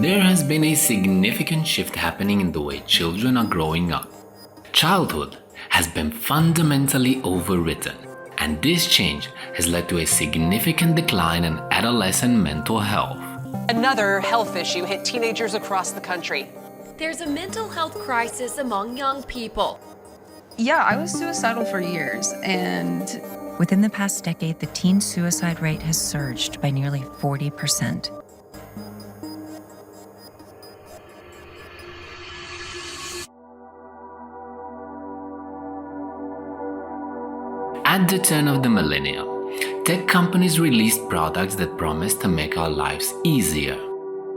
There has been a significant shift happening in the way children are growing up. Childhood has been fundamentally overwritten, and this change has led to a significant decline in adolescent mental health. Another health issue hit teenagers across the country. There's a mental health crisis among young people. Yeah, I was suicidal for years, and within the past decade, the teen suicide rate has surged by nearly 40%. At the turn of the millennium, tech companies released products that promised to make our lives easier.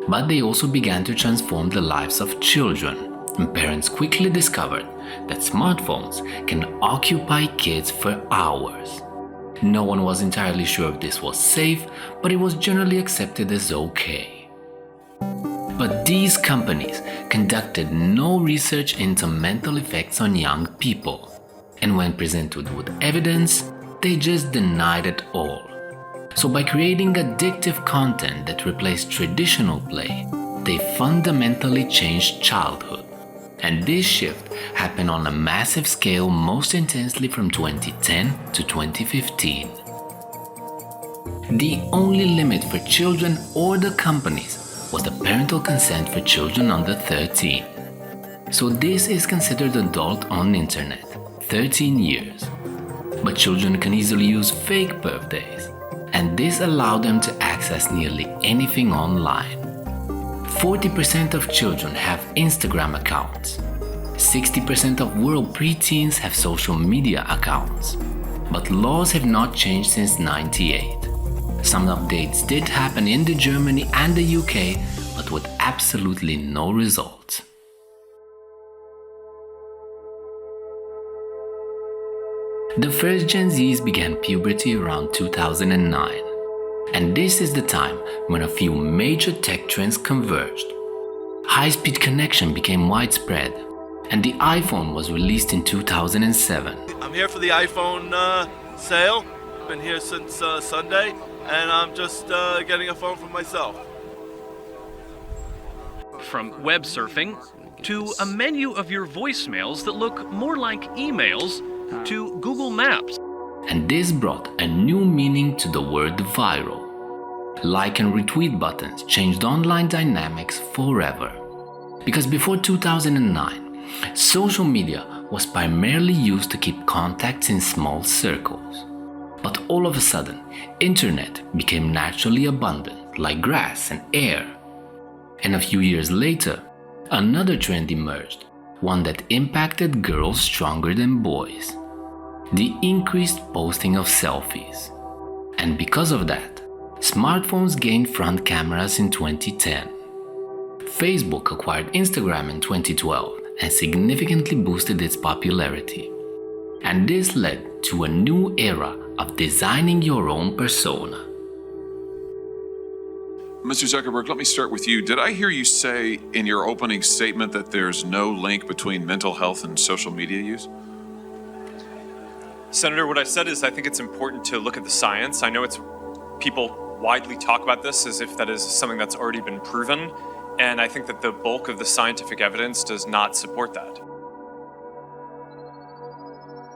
But they also began to transform the lives of children, and parents quickly discovered that smartphones can occupy kids for hours. No one was entirely sure if this was safe, but it was generally accepted as okay. But these companies conducted no research into mental effects on young people. And when presented with evidence, they just denied it all. So by creating addictive content that replaced traditional play, they fundamentally changed childhood. And this shift happened on a massive scale, most intensely from 2010 to 2015. The only limit for children or the companies was the parental consent for children under 13. So this is considered adult on the internet. 13 years. But children can easily use fake birthdays, and this allowed them to access nearly anything online. 40% of children have Instagram accounts. 60% of world preteens have social media accounts. But laws have not changed since '98. Some updates did happen in Germany and the UK, but with absolutely no results. The first Gen Zs began puberty around 2009, and this is the time when a few major tech trends converged. High-speed connection became widespread, and the iPhone was released in 2007. I'm here for the iPhone sale. I've been here since Sunday, and I'm just getting a phone for myself. From web surfing to a menu of your voicemails that look more like emails to Google Maps. And this brought a new meaning to the word viral. Like and retweet buttons changed online dynamics forever. Because before 2009, social media was primarily used to keep contacts in small circles. But all of a sudden, internet became naturally abundant, like grass and air. And a few years later, another trend emerged, one that impacted girls stronger than boys. The increased posting of selfies. And because of that, smartphones gained front cameras in 2010. Facebook acquired Instagram in 2012 and significantly boosted its popularity. And this led to a new era of designing your own persona. Mr. Zuckerberg, let me start with you. Did I hear you say in your opening statement that there's no link between mental health and social media use? Senator, what I said is I think it's important to look at the science. I know people widely talk about this as if that is something that's already been proven, and I think that the bulk of the scientific evidence does not support that.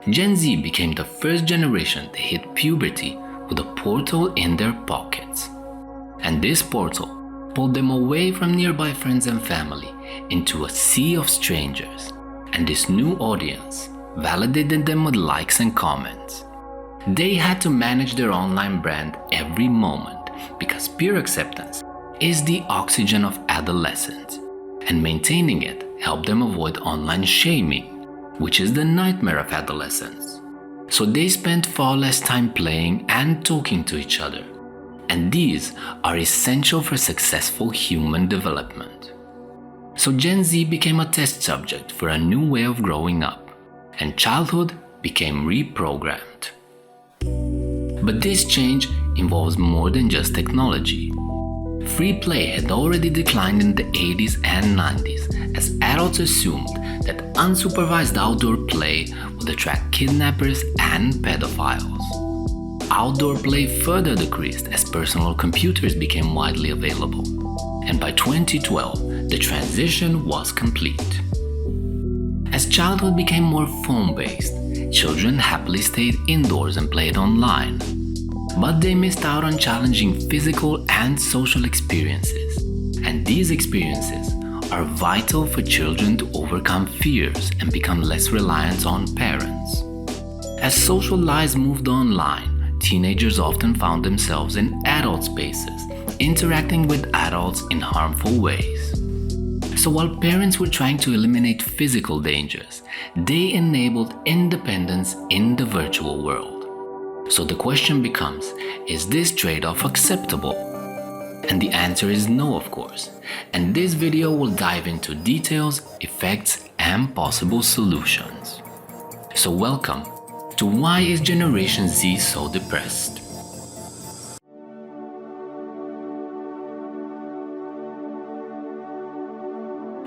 Gen Z became the first generation to hit puberty with a portal in their pockets. And this portal pulled them away from nearby friends and family into a sea of strangers. And this new audience validated them with likes and comments. They had to manage their online brand every moment because peer acceptance is the oxygen of adolescence, and maintaining it helped them avoid online shaming, which is the nightmare of adolescence. So they spent far less time playing and talking to each other, and these are essential for successful human development. So Gen Z became a test subject for a new way of growing up, and childhood became reprogrammed. But this change involves more than just technology. Free play had already declined in the 80s and 90s as adults assumed that unsupervised outdoor play would attract kidnappers and pedophiles. outdoor play further decreased as personal computers became widely available. And by 2012, the transition was complete. As childhood became more phone-based, children happily stayed indoors and played online. But they missed out on challenging physical and social experiences. And these experiences are vital for children to overcome fears and become less reliant on parents. As social lives moved online, teenagers often found themselves in adult spaces, interacting with adults in harmful ways. So while parents were trying to eliminate physical dangers, they enabled independence in the virtual world. So the question becomes, is this trade-off acceptable? And the answer is no, of course. And this video will dive into details, effects, and possible solutions. So welcome to Why is Generation Z so depressed?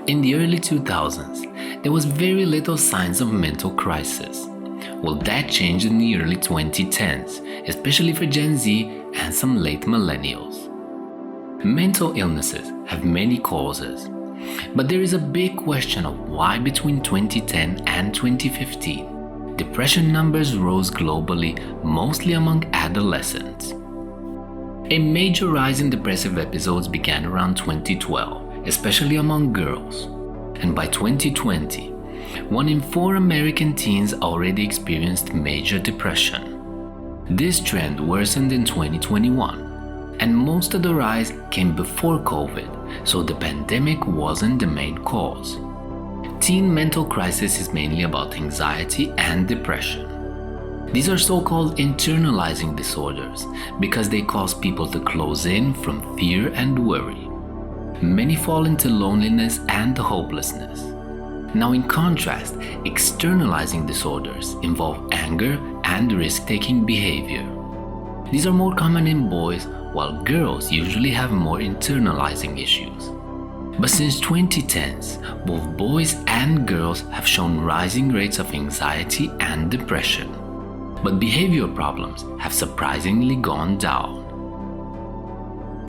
In the early 2000s, there was very little signs of mental crisis. Well, that changed in the early 2010s, especially for Gen Z and some late millennials. Mental illnesses have many causes, but there is a big question of why between 2010 and 2015, depression numbers rose globally, mostly among adolescents. A major rise in depressive episodes began around 2012, especially among girls, and by 2020, 1 in 4 American teens already experienced major depression. This trend worsened in 2021, and most of the rise came before COVID, so the pandemic wasn't the main cause. Teen mental crisis is mainly about anxiety and depression. These are so-called internalizing disorders because they cause people to close in from fear and worry. Many fall into loneliness and hopelessness. Now, in contrast, externalizing disorders involve anger and risk-taking behavior. These are more common in boys, while girls usually have more internalizing issues. But since 2010s, both boys and girls have shown rising rates of anxiety and depression. But behavioral problems have surprisingly gone down.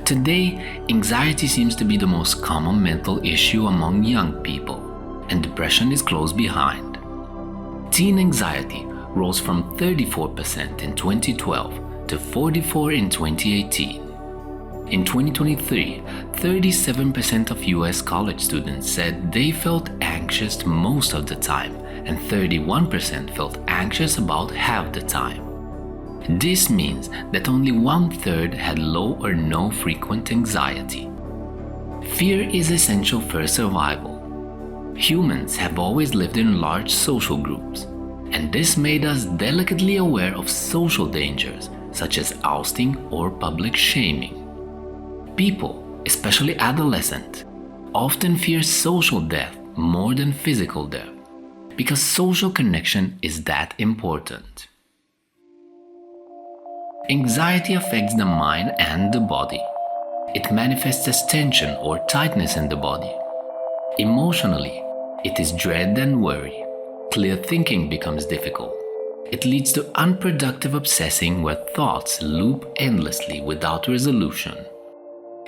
Today, anxiety seems to be the most common mental issue among young people, and depression is close behind. Teen anxiety rose from 34% in 2012 to 44% in 2018. In 2023, 37% of US college students said they felt anxious most of the time, and 31% felt anxious about half the time. This means that only 1/3 had low or no frequent anxiety. Fear is essential for survival. Humans have always lived in large social groups, and this made us delicately aware of social dangers such as ousting or public shaming. People, especially adolescents, often fear social death more than physical death because social connection is that important. Anxiety affects the mind and the body. It manifests as tension or tightness in the body. Emotionally, it is dread and worry. Clear thinking becomes difficult. It leads to unproductive obsessing where thoughts loop endlessly without resolution.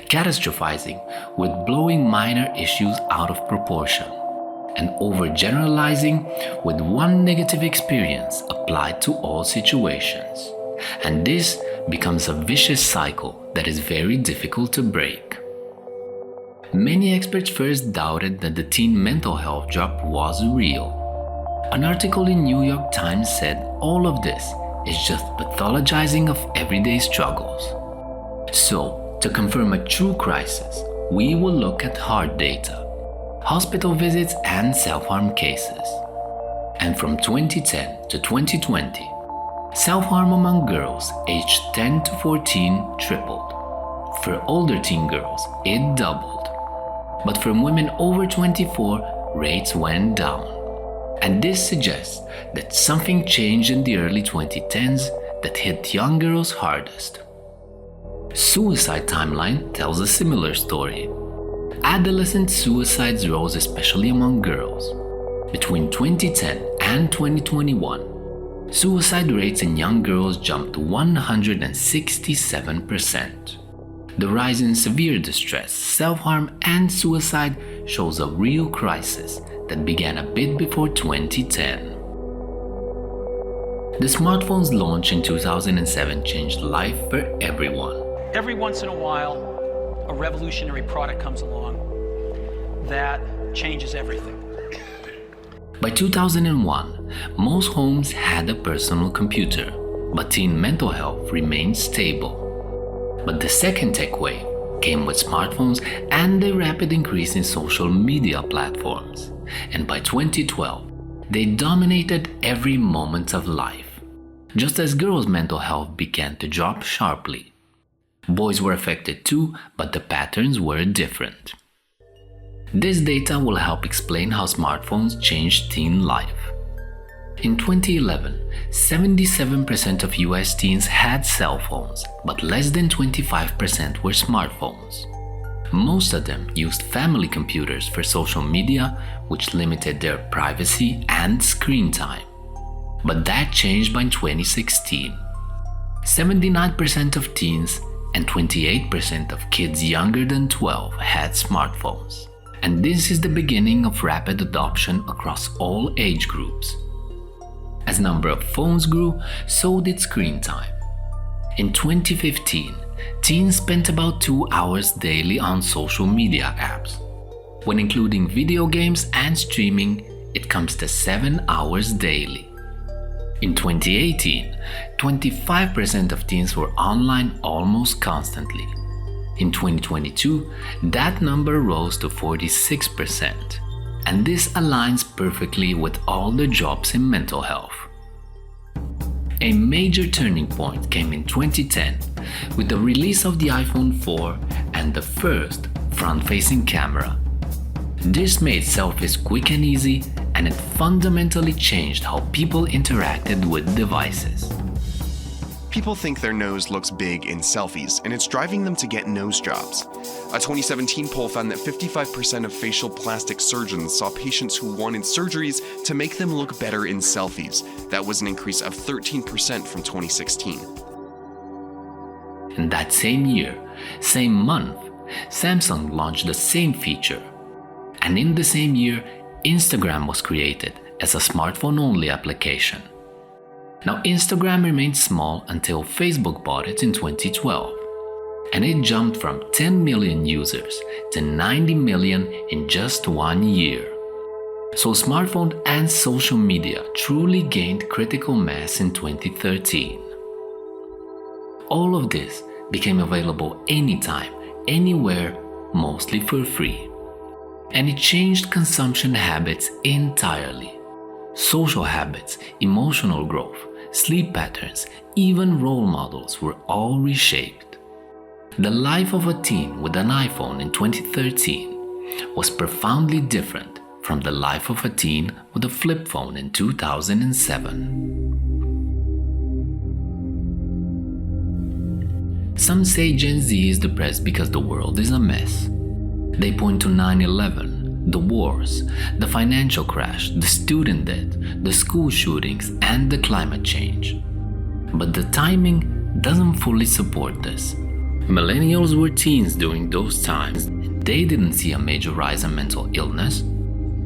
Catastrophizing with blowing minor issues out of proportion. And overgeneralizing with one negative experience applied to all situations. And this becomes a vicious cycle that is very difficult to break. Many experts first doubted that the teen mental health drop was real. An article in New York Times said all of this is just pathologizing of everyday struggles. So, to confirm a true crisis, we will look at hard data, hospital visits and self-harm cases. And from 2010 to 2020, self-harm among girls aged 10 to 14 tripled. For older teen girls, it doubled. But for women over 24, rates went down. And this suggests that something changed in the early 2010s that hit young girls hardest. Suicide Timeline tells a similar story. Adolescent suicides rose especially among girls. Between 2010 and 2021, suicide rates in young girls jumped to 167%. The rise in severe distress, self-harm, and suicide shows a real crisis that began a bit before 2010. The smartphone's launch in 2007 changed life for everyone. Every once in a while, a revolutionary product comes along that changes everything. By 2001, most homes had a personal computer, but teen mental health remained stable. But the second tech wave came with smartphones and the rapid increase in social media platforms. And by 2012, they dominated every moment of life. Just as girls' mental health began to drop sharply. Boys were affected too, but the patterns were different. This data will help explain how smartphones changed teen life. In 2011, 77% of US teens had cell phones, but less than 25% were smartphones. Most of them used family computers for social media, which limited their privacy and screen time. But that changed by 2016. 79% of teens and 28% of kids younger than 12 had smartphones. And this is the beginning of rapid adoption across all age groups. As number of phones grew, so did screen time. In 2015, teens spent about 2 hours daily on social media apps. When including video games and streaming, it comes to 7 hours daily. In 2018, 25% of teens were online almost constantly. In 2022, that number rose to 46%. And this aligns perfectly with all the drops in mental health. A major turning point came in 2010 with the release of the iPhone 4 and the first front-facing camera. This made selfies quick and easy, and it fundamentally changed how people interacted with devices. People think their nose looks big in selfies, and it's driving them to get nose jobs. A 2017 poll found that 55% of facial plastic surgeons saw patients who wanted surgeries to make them look better in selfies. That was an increase of 13% from 2016. In that same year, same month, Samsung launched the same feature. And in the same year, Instagram was created as a smartphone-only application. Now, Instagram remained small until Facebook bought it in 2012, and it jumped from 10 million users to 90 million in just 1 year. So smartphone and social media truly gained critical mass in 2013. All of this became available anytime, anywhere, mostly for free. And it changed consumption habits entirely. Social habits, emotional growth, sleep patterns, even role models were all reshaped. The life of a teen with an iPhone in 2013 was profoundly different from the life of a teen with a flip phone in 2007. Some say Gen Z is depressed because the world is a mess. They point to 9/11, the wars, the financial crash, the student debt, the school shootings, and the climate change. But the timing doesn't fully support this. Millennials were teens during those times. They didn't see a major rise in mental illness.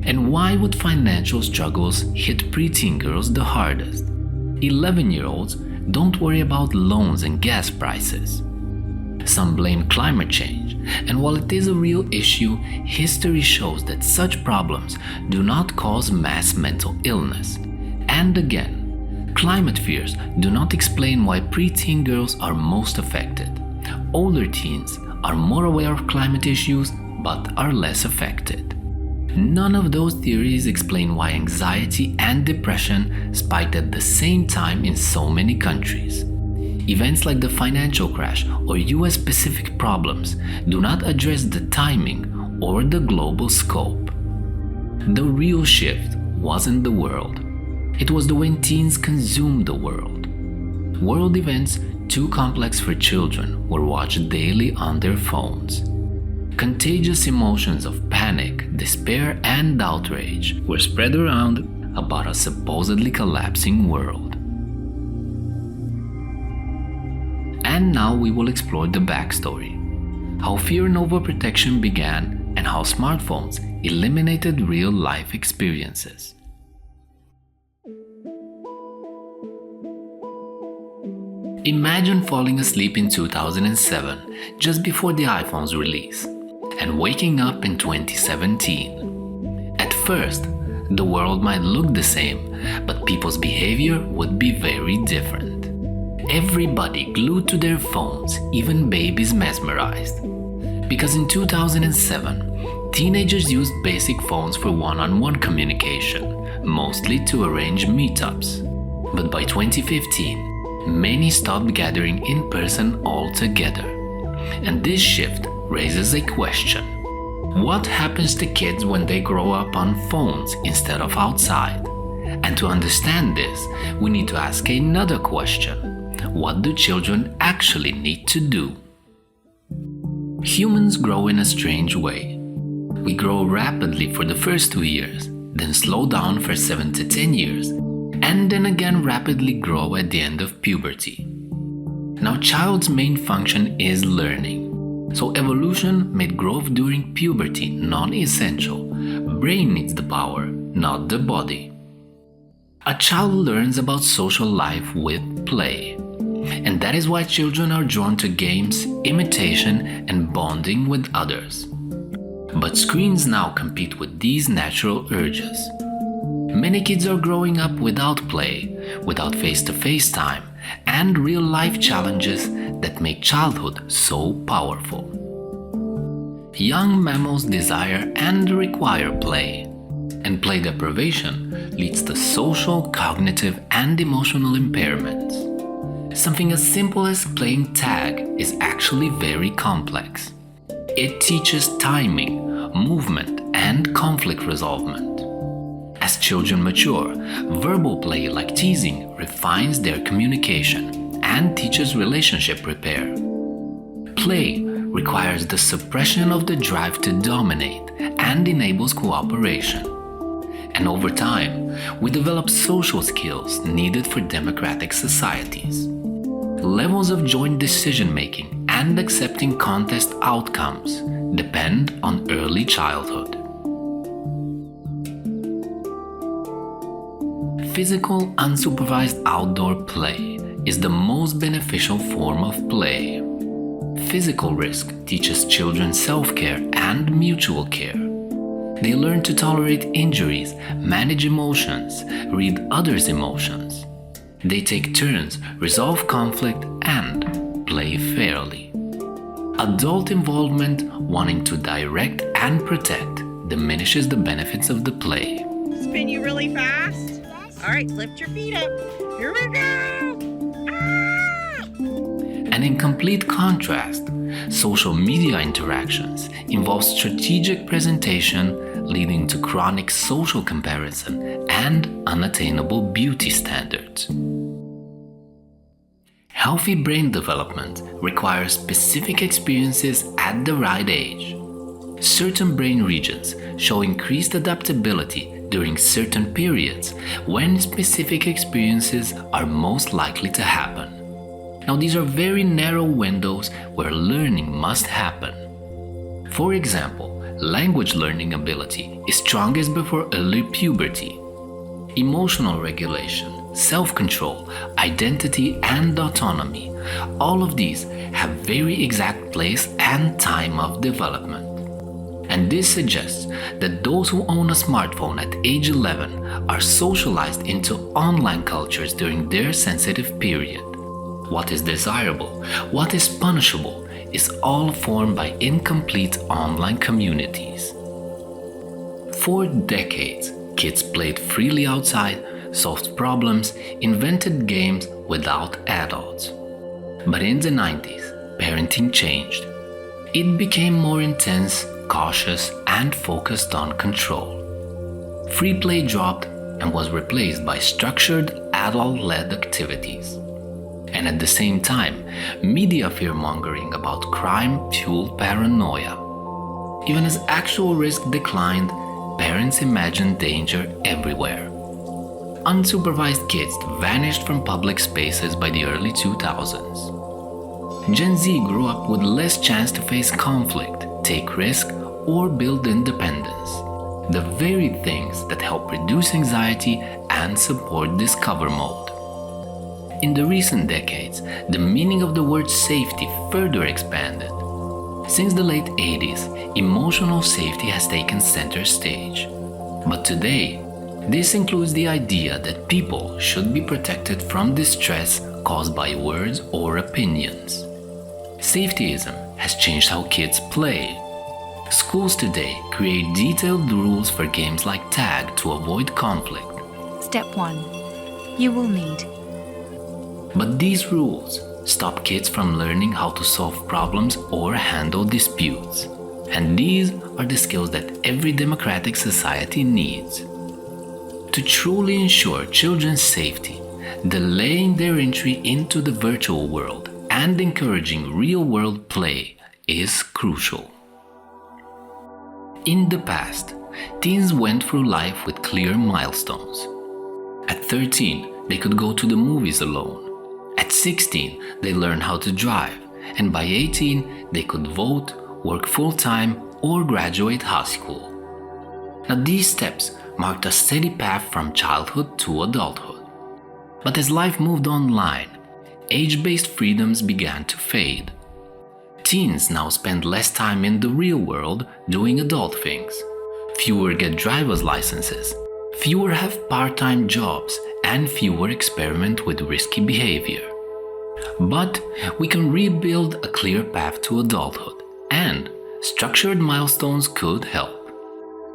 And why would financial struggles hit preteen girls the hardest? 11-year-olds don't worry about loans and gas prices. Some blame climate change, and while it is a real issue, history shows that such problems do not cause mass mental illness. And again, climate fears do not explain why preteen girls are most affected. Older teens are more aware of climate issues but are less affected. None of those theories explain why anxiety and depression spiked at the same time in so many countries. Events like the financial crash or US-specific problems do not address the timing or the global scope. The real shift wasn't the world. It was the way teens consumed the world. World events too complex for children were watched daily on their phones. Contagious emotions of panic, despair, and outrage were spread around about a supposedly collapsing world. And now we will explore the backstory, how fear and overprotection began, and how smartphones eliminated real-life experiences. Imagine falling asleep in 2007, just before the iPhone's release, and waking up in 2017. At first, the world might look the same, but people's behavior would be very different. Everybody glued to their phones, even babies mesmerized. Because in 2007, teenagers used basic phones for one-on-one communication, mostly to arrange meetups. But by 2015, many stopped gathering in person altogether. And this shift raises a question. What happens to kids when they grow up on phones instead of outside? And to understand this, we need to ask another question. What do children actually need to do? Humans grow in a strange way. We grow rapidly for the first 2 years, then slow down for 7 to 10 years, and then again rapidly grow at the end of puberty. Now, child's main function is learning. So evolution made growth during puberty non-essential. Brain needs the power, not the body. A child learns about social life with play. And that is why children are drawn to games, imitation, and bonding with others. But screens now compete with these natural urges. Many kids are growing up without play, without face-to-face time, and real-life challenges that make childhood so powerful. Young mammals desire and require play, and play deprivation leads to social, cognitive, and emotional impairments. Something as simple as playing tag is actually very complex. It teaches timing, movement, and conflict resolvement. As children mature, verbal play like teasing refines their communication and teaches relationship repair. Play requires the suppression of the drive to dominate and enables cooperation. And over time, we develop social skills needed for democratic societies. Levels of joint decision-making and accepting contest outcomes depend on early childhood. Physical, unsupervised outdoor play is the most beneficial form of play. Physical risk teaches children self-care and mutual care. They learn to tolerate injuries, manage emotions, read others' emotions. They take turns, resolve conflict, and play fairly. Adult involvement, wanting to direct and protect, diminishes the benefits of the play. Spin you really fast? All right, lift your feet up. Here we go. Ah! And in complete contrast, social media interactions involve strategic presentation, leading to chronic social comparison and unattainable beauty standards. Healthy brain development requires specific experiences at the right age. Certain brain regions show increased adaptability during certain periods when specific experiences are most likely to happen. Now, these are very narrow windows where learning must happen. For example, language learning ability is strongest before early puberty. Emotional regulation, self-control, identity, and autonomy, all of these have very exact place and time of development. And this suggests that those who own a smartphone at age 11 are socialized into online cultures during their sensitive period. What is desirable, what is punishable, is all formed by incomplete online communities. For decades, kids played freely outside, solved problems, invented games without adults. But in the 90s, parenting changed. It became more intense, cautious, and focused on control. Free play dropped and was replaced by structured, adult-led activities. And at the same time, media fear-mongering about crime fueled paranoia. Even as actual risk declined, parents imagined danger everywhere. Unsupervised kids vanished from public spaces by the early 2000s. Gen Z grew up with less chance to face conflict, take risk, or build independence. The very things that help reduce anxiety and support discover mode. In the recent decades, the meaning of the word safety further expanded. Since the late 80s, emotional safety has taken center stage. But today, this includes the idea that people should be protected from distress caused by words or opinions. Safetyism has changed how kids play. Schools today create detailed rules for games like tag to avoid conflict. Step 1. You will need. But these rules stop kids from learning how to solve problems or handle disputes. And these are the skills that every democratic society needs. To truly ensure children's safety, delaying their entry into the virtual world and encouraging real-world play is crucial. In the past, teens went through life with clear milestones. At 13, they could go to the movies alone. At 16, they learned how to drive, and by 18, they could vote, work full-time, or graduate high school. Now these steps marked a steady path from childhood to adulthood. But as life moved online, age-based freedoms began to fade. Teens now spend less time in the real world doing adult things. Fewer get driver's licenses, fewer have part-time jobs, and fewer experiment with risky behavior. But we can rebuild a clear path to adulthood, and structured milestones could help.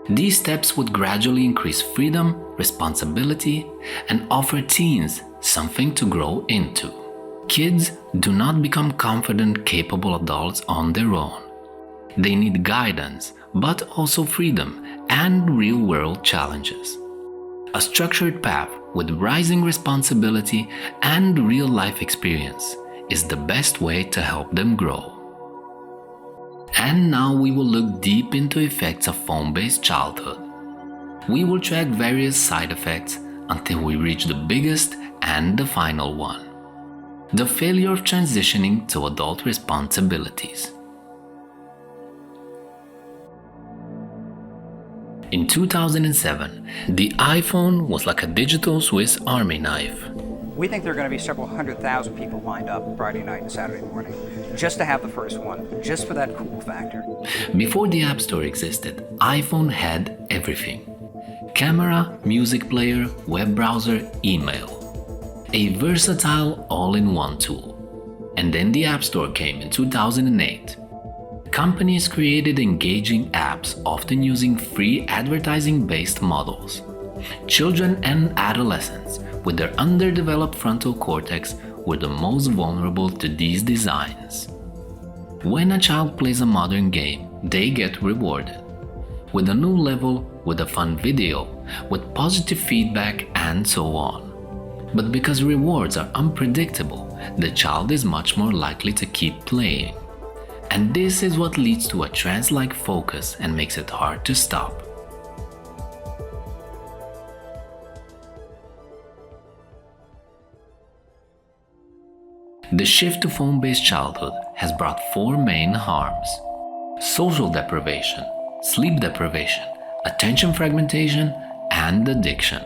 These steps would gradually increase freedom, responsibility, and offer teens something to grow into. Kids do not become confident, capable adults on their own. They need guidance, but also freedom and real-world challenges. A structured path with rising responsibility and real-life experience is the best way to help them grow. And now we will look deep into effects of phone-based childhood. We will track various side effects until we reach the biggest and the final one: the failure of transitioning to adult responsibilities. In 2007, the iPhone was like a digital Swiss Army knife. We think there are going to be several 100,000 people lined up Friday night and Saturday morning just to have the first one, just for that cool factor. Before the App Store existed, iPhone had everything: camera, music player, web browser, email. A versatile all-in-one tool. And then the App Store came in 2008. Companies created engaging apps, often using free advertising-based models. Children and adolescents with their underdeveloped frontal cortex were the most vulnerable to these designs. When a child plays a modern game, they get rewarded with a new level, with a fun video, with positive feedback, and so on. But because rewards are unpredictable, the child is much more likely to keep playing. And this is what leads to a trance-like focus and makes it hard to stop. The shift to phone-based childhood has brought four main harms: social deprivation, sleep deprivation, attention fragmentation, and addiction.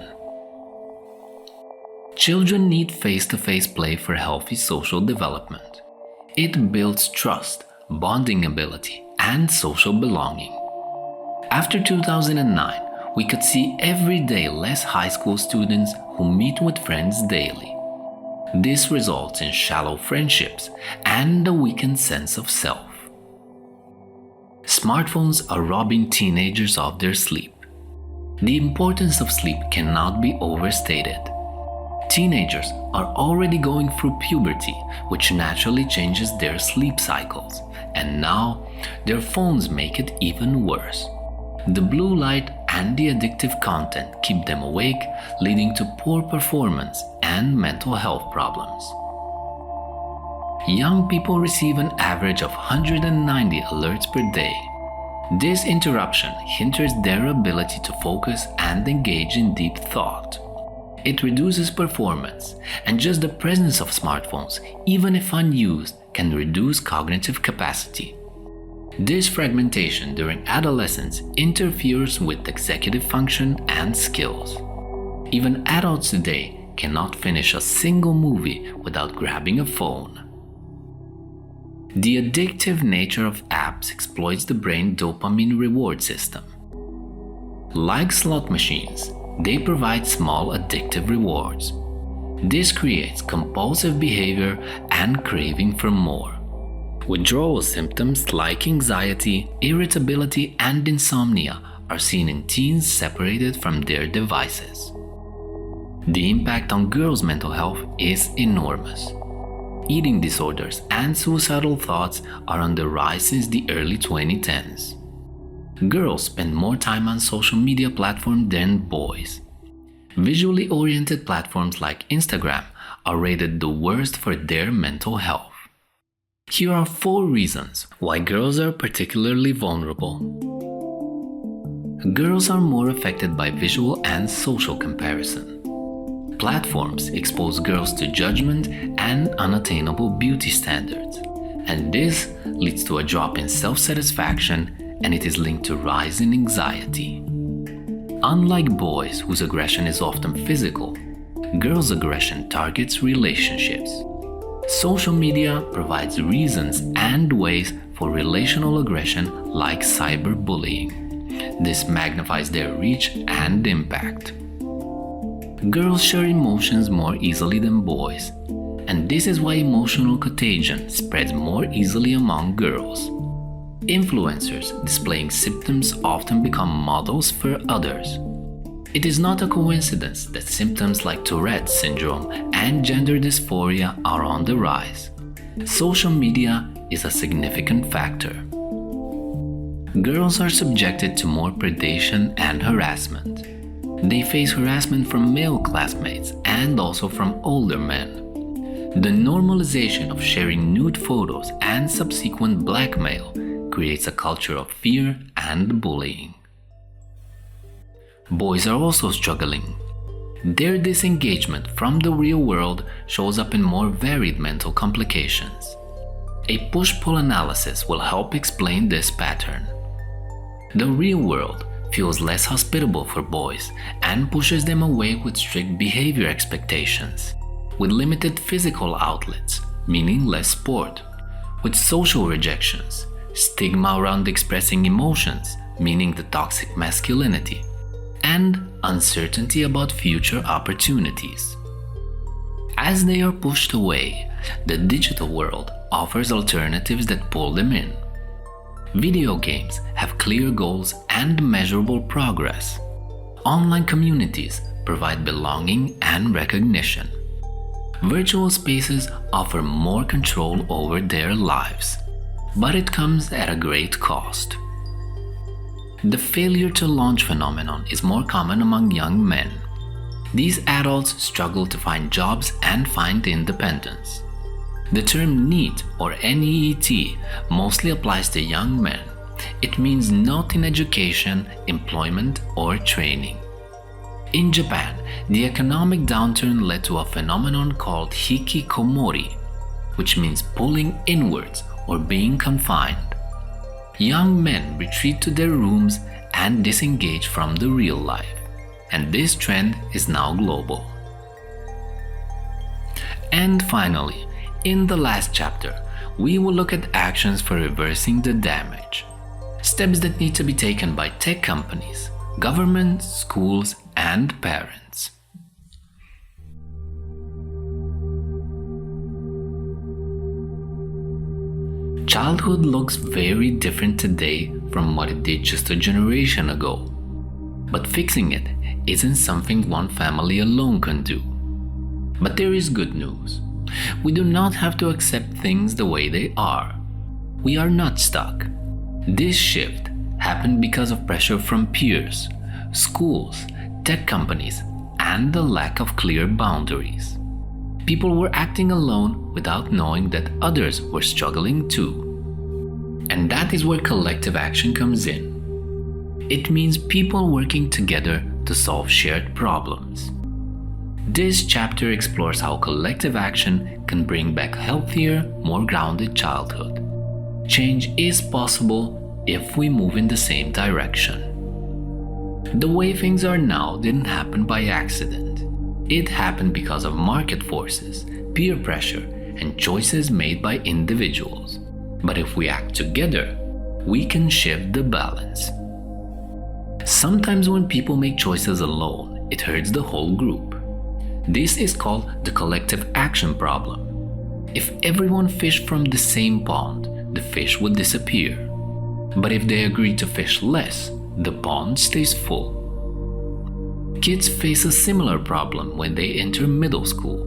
Children need face-to-face play for healthy social development. It builds trust, bonding ability, and social belonging. After 2009, we could see every day less high school students who meet with friends daily. This results in shallow friendships and a weakened sense of self. Smartphones are robbing teenagers of their sleep. The importance of sleep cannot be overstated. Teenagers are already going through puberty, which naturally changes their sleep cycles, and now their phones make it even worse. The blue light and the addictive content keep them awake, leading to poor performance and mental health problems. Young people receive an average of 190 alerts per day. This interruption hinders their ability to focus and engage in deep thought. It reduces performance, and just the presence of smartphones, even if unused, can reduce cognitive capacity. This fragmentation during adolescence interferes with executive function and skills. Even adults today cannot finish a single movie without grabbing a phone. The addictive nature of apps exploits the brain dopamine reward system. Like slot machines, they provide small addictive rewards. This creates compulsive behavior and craving for more. Withdrawal symptoms like anxiety, irritability, and insomnia are seen in teens separated from their devices. The impact on girls' mental health is enormous. Eating disorders and suicidal thoughts are on the rise since the early 2010s. Girls spend more time on social media platforms than boys. Visually oriented platforms like Instagram are rated the worst for their mental health. Here are 4 reasons why girls are particularly vulnerable. Girls are more affected by visual and social comparison. Platforms expose girls to judgment and unattainable beauty standards, and this leads to a drop in self-satisfaction, and it is linked to rise in anxiety. Unlike boys, whose aggression is often physical, girls' aggression targets relationships. Social media provides reasons and ways for relational aggression like cyberbullying. This magnifies their reach and impact. Girls share emotions more easily than boys, and this is why emotional contagion spreads more easily among girls. Influencers displaying symptoms often become models for others. It is not a coincidence that symptoms like Tourette's syndrome and gender dysphoria are on the rise. Social media is a significant factor. Girls are subjected to more predation and harassment. They face harassment from male classmates and also from older men. The normalization of sharing nude photos and subsequent blackmail creates a culture of fear and bullying. Boys are also struggling. Their disengagement from the real world shows up in more varied mental complications. A push-pull analysis will help explain this pattern. The real world feels less hospitable for boys and pushes them away with strict behavior expectations, with limited physical outlets, meaning less sport, with social rejections, stigma around expressing emotions, meaning the toxic masculinity, and uncertainty about future opportunities. As they are pushed away, the digital world offers alternatives that pull them in. Video games have clear goals and measurable progress. Online communities provide belonging and recognition. Virtual spaces offer more control over their lives, but it comes at a great cost. The failure to launch phenomenon is more common among young men. These adults struggle to find jobs and find independence. The term NEET or NEET mostly applies to young men. It means not in education, employment, or training. In Japan, the economic downturn led to a phenomenon called hikikomori, which means pulling inwards or being confined. Young men retreat to their rooms and disengage from the real life, and this trend is now global. And finally, in the last chapter, we will look at actions for reversing the damage. Steps that need to be taken by tech companies, governments, schools, and parents. Childhood looks very different today from what it did just a generation ago. But fixing it isn't something one family alone can do. But there is good news. We do not have to accept things the way they are. We are not stuck. This shift happened because of pressure from peers, schools, tech companies, and the lack of clear boundaries. People were acting alone without knowing that others were struggling too. And that is where collective action comes in. It means people working together to solve shared problems. This chapter explores how collective action can bring back healthier, more grounded childhood. Change is possible if we move in the same direction. The way things are now didn't happen by accident. It happened because of market forces, peer pressure, and choices made by individuals. But if we act together, we can shift the balance. Sometimes when people make choices alone, it hurts the whole group. This is called the collective action problem. If everyone fished from the same pond, the fish would disappear. But if they agree to fish less, the pond stays full. Kids face a similar problem when they enter middle school.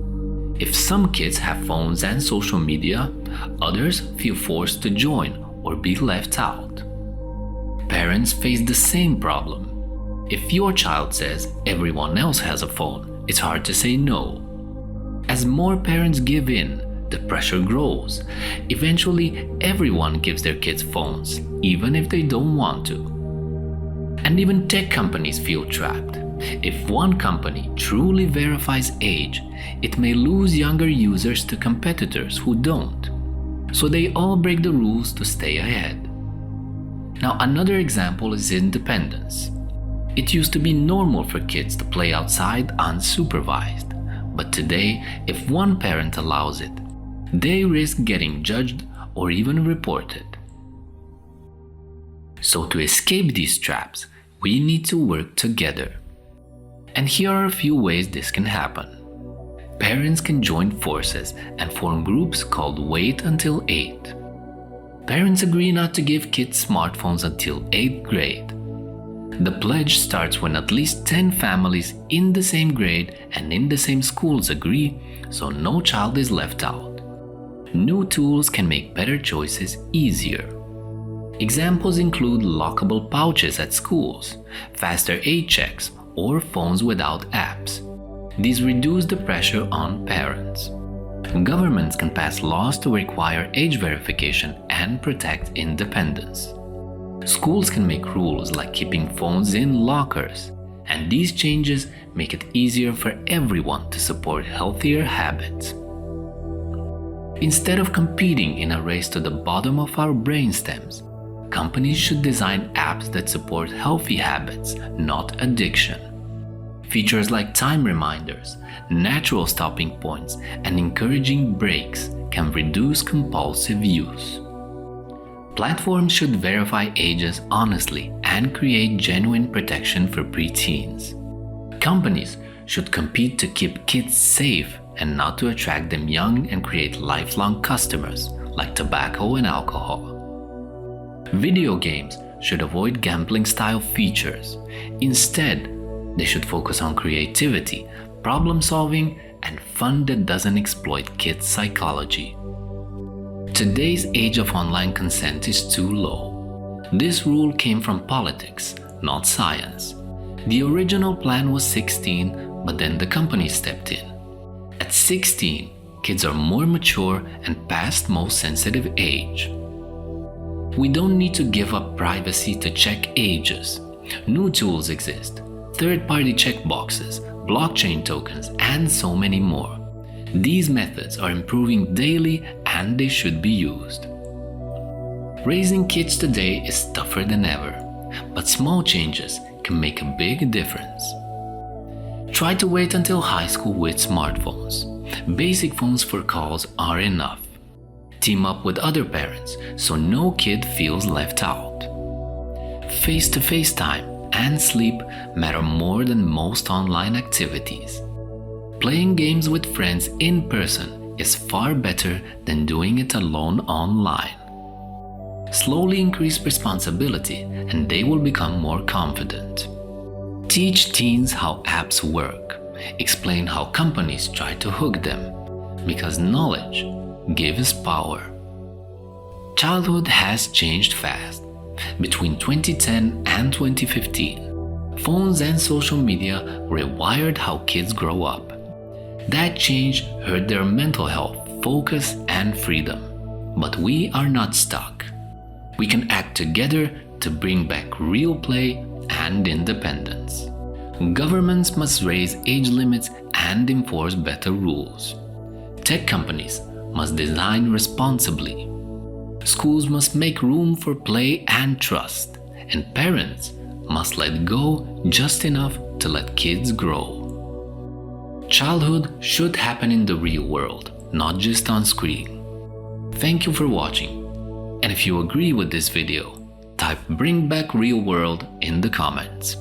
If some kids have phones and social media, others feel forced to join or be left out. Parents face the same problem. If your child says everyone else has a phone, it's hard to say no. As more parents give in, the pressure grows. Eventually, everyone gives their kids phones, even if they don't want to. And even tech companies feel trapped. If one company truly verifies age, it may lose younger users to competitors who don't. So they all break the rules to stay ahead. Now, another example is independence. It used to be normal for kids to play outside unsupervised, but today, if one parent allows it, they risk getting judged or even reported. So to escape these traps, we need to work together. And here are a few ways this can happen. Parents can join forces and form groups called Wait Until 8. Parents agree not to give kids smartphones until 8th grade. The pledge starts when at least 10 families in the same grade and in the same schools agree, so no child is left out. New tools can make better choices easier. Examples include lockable pouches at schools, faster age checks, or phones without apps. These reduce the pressure on parents. Governments can pass laws to require age verification and protect independence. Schools can make rules like keeping phones in lockers, and these changes make it easier for everyone to support healthier habits. Instead of competing in a race to the bottom of our brainstems, companies should design apps that support healthy habits, not addiction. Features like time reminders, natural stopping points, and encouraging breaks can reduce compulsive use. Platforms should verify ages honestly and create genuine protection for preteens. Companies should compete to keep kids safe and not to attract them young and create lifelong customers like tobacco and alcohol. Video games should avoid gambling-style features. Instead, they should focus on creativity, problem-solving, and fun that doesn't exploit kids' psychology. Today's age of online consent is too low. This rule came from politics, not science. The original plan was 16, but then the company stepped in. At 16, kids are more mature and past most sensitive age. We don't need to give up privacy to check ages. New tools exist: third-party checkboxes, blockchain tokens, and so many more. These methods are improving daily and they should be used. Raising kids today is tougher than ever, but small changes can make a big difference. Try to wait until high school with smartphones. Basic phones for calls are enough. Team up with other parents so no kid feels left out. Face-to-face time and sleep matter more than most online activities. Playing games with friends in person is far better than doing it alone online. Slowly increase responsibility and they will become more confident. Teach teens how apps work. Explain how companies try to hook them, because knowledge gives power. Childhood has changed fast. Between 2010 and 2015, phones and social media rewired how kids grow up. That change hurt their mental health, focus, and freedom. But we are not stuck. We can act together to bring back real play and independence. Governments must raise age limits and enforce better rules. Tech companies must design responsibly. Schools must make room for play and trust, and parents must let go just enough to let kids grow. Childhood should happen in the real world, not just on screen. Thank you for watching, and if you agree with this video, type "Bring Back Real World" in the comments.